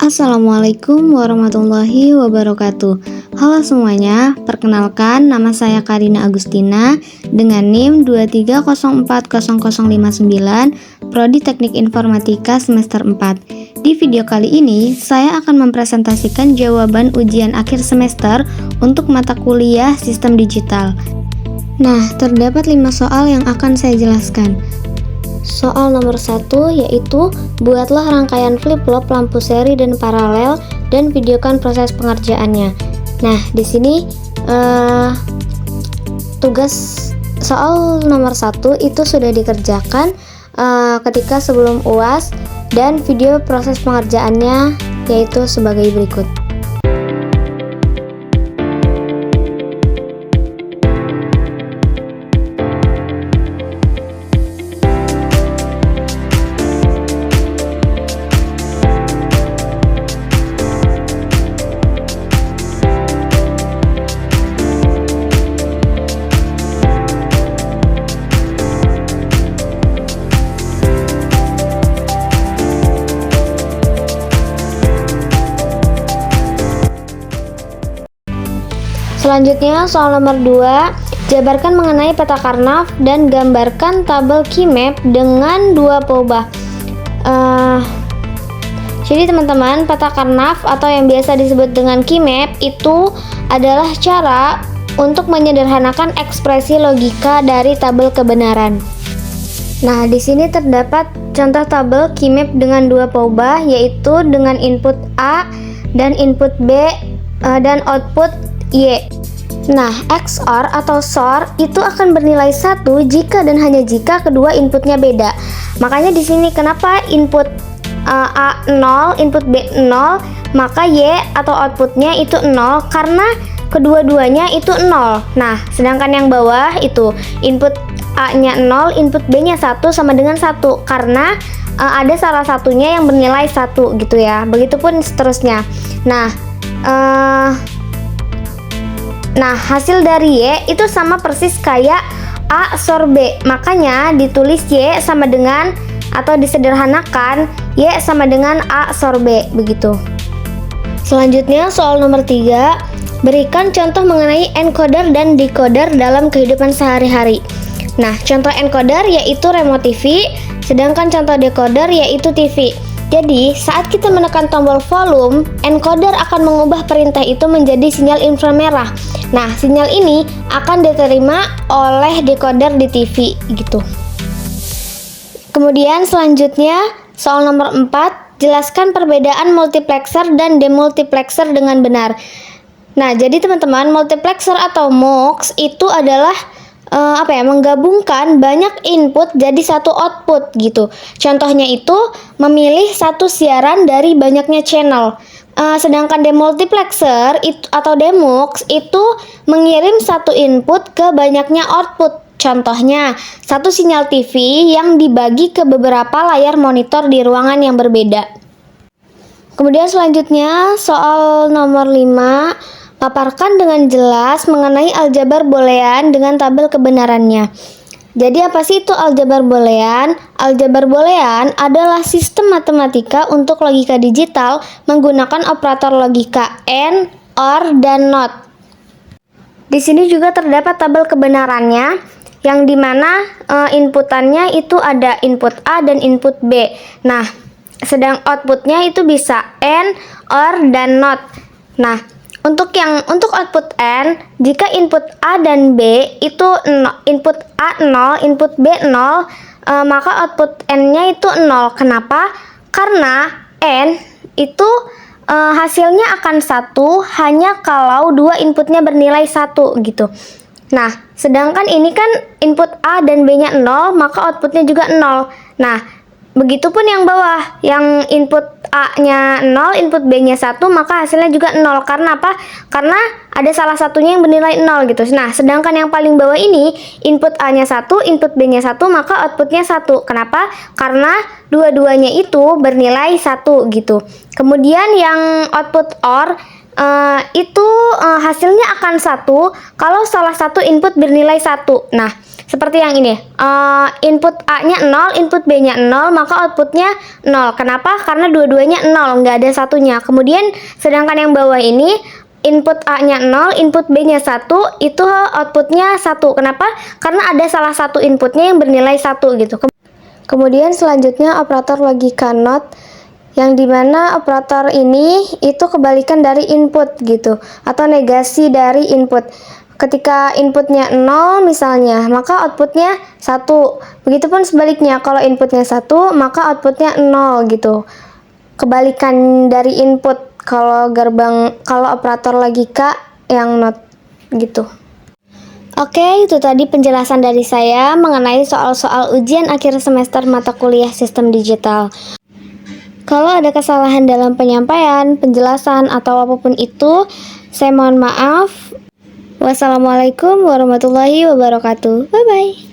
Assalamualaikum warahmatullahi wabarakatuh. Halo semuanya, perkenalkan nama saya Karina Agustina dengan NIM 2304059, Prodi Teknik Informatika semester 4. Di video kali ini, saya akan mempresentasikan jawaban ujian akhir semester untuk mata kuliah Sistem Digital. Nah, terdapat 5 soal yang akan saya jelaskan. Soal nomor 1 yaitu buatlah rangkaian flip-flop lampu seri dan paralel dan videokan proses pengerjaannya. Nah, di sini tugas soal nomor 1 itu sudah dikerjakan ketika sebelum UAS dan video proses pengerjaannya yaitu sebagai berikut. Selanjutnya soal nomor 2, jabarkan mengenai peta Karnav dan gambarkan tabel key map dengan dua peubah. Jadi teman-teman, peta Karnav atau yang biasa disebut dengan key map itu adalah cara untuk menyederhanakan ekspresi logika dari tabel kebenaran. Nah, di sini terdapat contoh tabel key map dengan dua peubah, yaitu dengan input A dan input B dan output Y. Nah, XOR atau XOR itu akan bernilai 1 jika dan hanya jika kedua inputnya beda. Makanya di sini kenapa input A 0, input B 0, maka Y atau outputnya itu 0 karena kedua-duanya itu 0. Nah, sedangkan yang bawah itu input A-nya 0, input B-nya 1 sama dengan 1 karena ada salah satunya yang bernilai 1 gitu ya. Begitupun seterusnya. Nah, hasil dari Y itu sama persis kayak A XOR B. Makanya ditulis Y sama dengan atau disederhanakan Y sama dengan A XOR B begitu. Selanjutnya soal nomor 3, berikan contoh mengenai encoder dan decoder dalam kehidupan sehari-hari. Nah, contoh encoder yaitu remote TV, sedangkan contoh decoder yaitu TV. Jadi, saat kita menekan tombol volume, encoder akan mengubah perintah itu menjadi sinyal inframerah. Nah, sinyal ini akan diterima oleh decoder di TV gitu. Kemudian selanjutnya, soal nomor 4, jelaskan perbedaan multiplexer dan demultiplexer dengan benar. Nah, jadi teman-teman, multiplexer atau MUX itu adalah menggabungkan banyak input jadi satu output gitu. Contohnya itu memilih satu siaran dari banyaknya channel. Sedangkan demultiplexer atau demux itu mengirim satu input ke banyaknya output. Contohnya satu sinyal TV yang dibagi ke beberapa layar monitor di ruangan yang berbeda. Kemudian selanjutnya soal nomor 5, paparkan dengan jelas mengenai aljabar boolean dengan tabel kebenarannya. Jadi apa sih itu aljabar boolean? Aljabar boolean adalah sistem matematika untuk logika digital menggunakan operator logika AND, OR, dan NOT. Di sini juga terdapat tabel kebenarannya yang dimana inputannya itu ada input A dan input B. Nah, sedang outputnya itu bisa AND, OR, dan NOT. Nah, untuk output AND, jika input A dan B itu input A 0, input B 0, maka output AND-nya itu 0. Kenapa? Karena AND itu hasilnya akan 1 hanya kalau dua inputnya bernilai 1 gitu. Nah, sedangkan ini kan input A dan B-nya 0, maka outputnya juga 0. Nah, begitupun yang bawah, yang input A-nya 0, input B-nya 1, maka hasilnya juga 0. Karena apa? Karena ada salah satunya yang bernilai 0 gitu. Nah, sedangkan yang paling bawah ini, input A-nya 1, input B-nya 1, maka outputnya 1. Kenapa? Karena dua-duanya itu bernilai 1 gitu. Kemudian yang output OR itu hasilnya akan 1 kalau salah satu input bernilai 1. Nah, Seperti yang ini, input A-nya 0, input B-nya 0, maka outputnya 0. Kenapa? Karena dua-duanya 0, nggak ada satunya. Kemudian, sedangkan yang bawah ini, input A-nya 0, input B-nya 1, itu outputnya 1. Kenapa? Karena ada salah satu inputnya yang bernilai 1 gitu. Kemudian selanjutnya operator logika NOT, yang dimana operator ini itu kebalikan dari input gitu, atau negasi dari input. Ketika inputnya 0 misalnya, maka outputnya 1. Begitupun sebaliknya, kalau inputnya 1, maka outputnya 0 gitu. Kebalikan dari input kalau operator logika yang NOT gitu. Oke, itu tadi penjelasan dari saya mengenai soal-soal ujian akhir semester mata kuliah sistem digital. Kalau ada kesalahan dalam penyampaian, penjelasan, atau apapun itu, saya mohon maaf. Wassalamualaikum warahmatullahi wabarakatuh. Bye-bye.